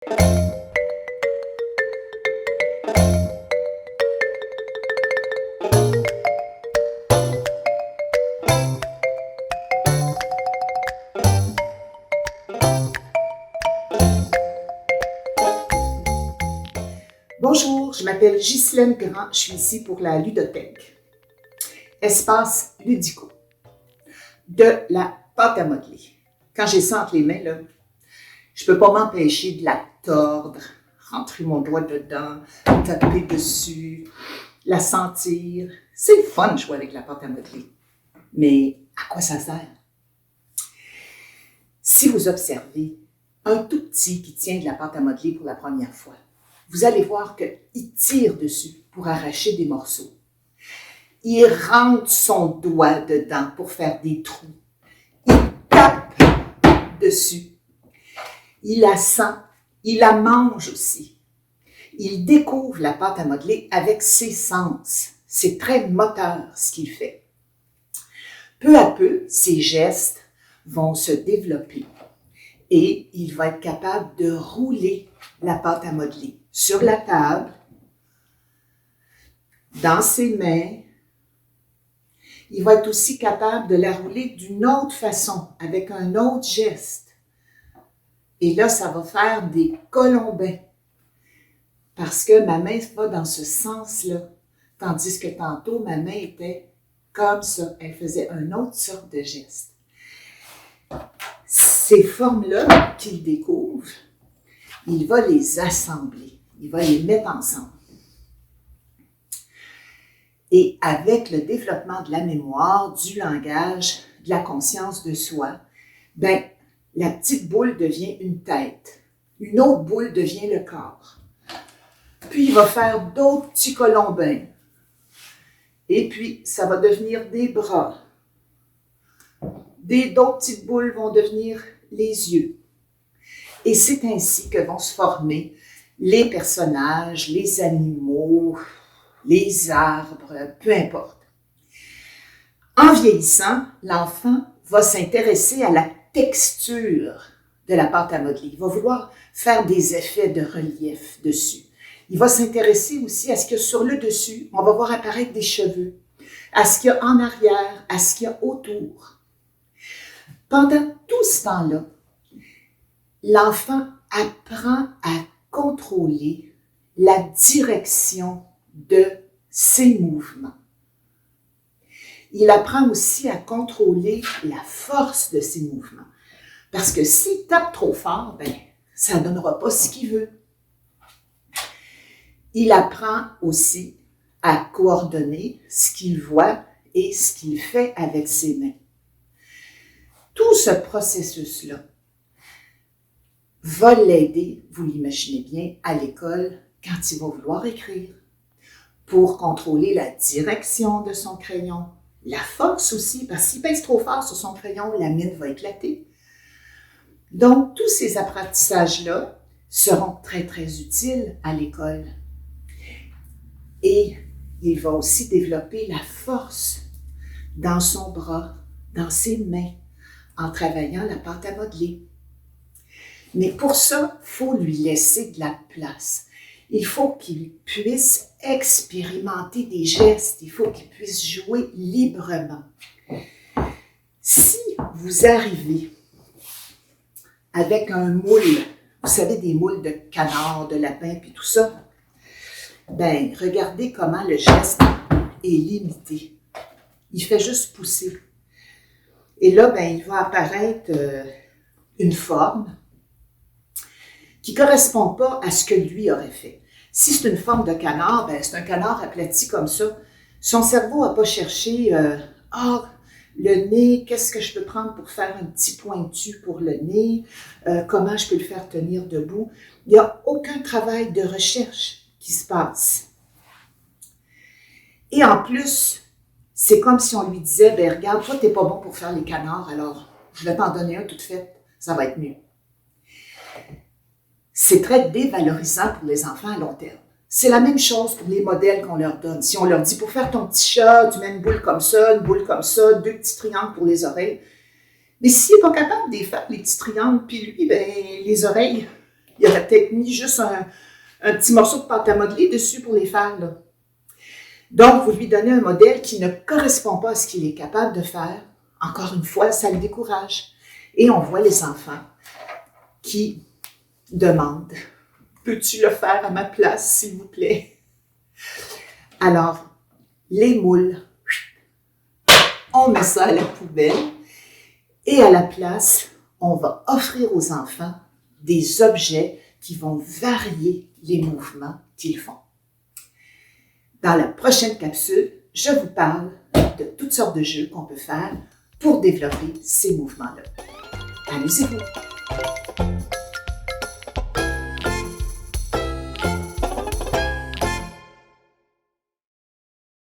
Bonjour, je m'appelle Ghislaine Grand, je suis ici pour la ludothèque. Espace ludico. De la pâte à modeler. Quand j'ai ça entre les mains, là, je peux pas m'empêcher de la tordre, rentrer mon doigt dedans, taper dessus, la sentir. C'est le fun de jouer avec la pâte à modeler. Mais à quoi ça sert? Si vous observez un tout petit qui tient de la pâte à modeler pour la première fois, vous allez voir qu'il tire dessus pour arracher des morceaux. Il rentre son doigt dedans pour faire des trous. Il tape dessus. Il la sent. Il la mange aussi. Il découvre la pâte à modeler avec ses sens. C'est très moteur ce qu'il fait. Peu à peu, ses gestes vont se développer et il va être capable de rouler la pâte à modeler sur la table, dans ses mains. Il va être aussi capable de la rouler d'une autre façon, avec un autre geste. Et là, ça va faire des colombins. Parce que ma main va dans ce sens-là. Tandis que tantôt, ma main était comme ça. Elle faisait une autre sorte de geste. Ces formes-là qu'il découvre, il va les assembler. Il va les mettre ensemble. Et avec le développement de la mémoire, du langage, de la conscience de soi, la petite boule devient une tête. Une autre boule devient le corps. Puis il va faire d'autres petits colombins. Et puis ça va devenir des bras. D'autres petites boules vont devenir les yeux. Et c'est ainsi que vont se former les personnages, les animaux, les arbres, peu importe. En vieillissant, l'enfant va s'intéresser à la texture de la pâte à modeler. Il va vouloir faire des effets de relief dessus. Il va s'intéresser aussi à ce qu'il y a sur le dessus. On va voir apparaître des cheveux, à ce qu'il y a en arrière, à ce qu'il y a autour. Pendant tout ce temps-là, l'enfant apprend à contrôler la direction de ses mouvements. Il apprend aussi à contrôler la force de ses mouvements. Parce que s'il tape trop fort, ça ne donnera pas ce qu'il veut. Il apprend aussi à coordonner ce qu'il voit et ce qu'il fait avec ses mains. Tout ce processus-là va l'aider, vous l'imaginez bien, à l'école quand il va vouloir écrire, pour contrôler la direction de son crayon, la force aussi, parce qu'il pèse trop fort sur son crayon, la mine va éclater. Donc, tous ces apprentissages-là seront très, très utiles à l'école. Et il va aussi développer la force dans son bras, dans ses mains, en travaillant la pâte à modeler. Mais pour ça, il faut lui laisser de la place. Il faut qu'il puisse expérimenter des gestes. Il faut qu'il puisse jouer librement. Si vous arrivez avec un moule, vous savez, des moules de canard, de lapin, puis tout ça, regardez comment le geste est limité. Il fait juste pousser. Et là, il va apparaître une forme qui ne correspond pas à ce que lui aurait fait. Si c'est une forme de canard, c'est un canard aplati comme ça. Son cerveau n'a pas cherché le nez, qu'est-ce que je peux prendre pour faire un petit pointu pour le nez, comment je peux le faire tenir debout. Il n'y a aucun travail de recherche qui se passe. Et en plus, c'est comme si on lui disait, regarde, toi, tu n'es pas bon pour faire les canards, alors je vais t'en donner un tout fait, ça va être mieux. C'est très dévalorisant pour les enfants à long terme. C'est la même chose pour les modèles qu'on leur donne. Si on leur dit, pour faire ton petit chat, tu mets une boule comme ça, 2 petits triangles pour les oreilles. Mais s'il n'est pas capable de faire les petits triangles, puis lui, les oreilles, Il aurait peut-être mis juste un petit morceau de pâte à modeler dessus pour les faire, là. Donc, vous lui donnez un modèle qui ne correspond pas à ce qu'il est capable de faire. Encore une fois, ça le décourage. Et on voit les enfants qui demandent « Peux-tu le faire à ma place, s'il vous plaît? » Alors, les moules, on met ça à la poubelle et à la place, on va offrir aux enfants des objets qui vont varier les mouvements qu'ils font. Dans la prochaine capsule, je vous parle de toutes sortes de jeux qu'on peut faire pour développer ces mouvements-là. Amusez-vous!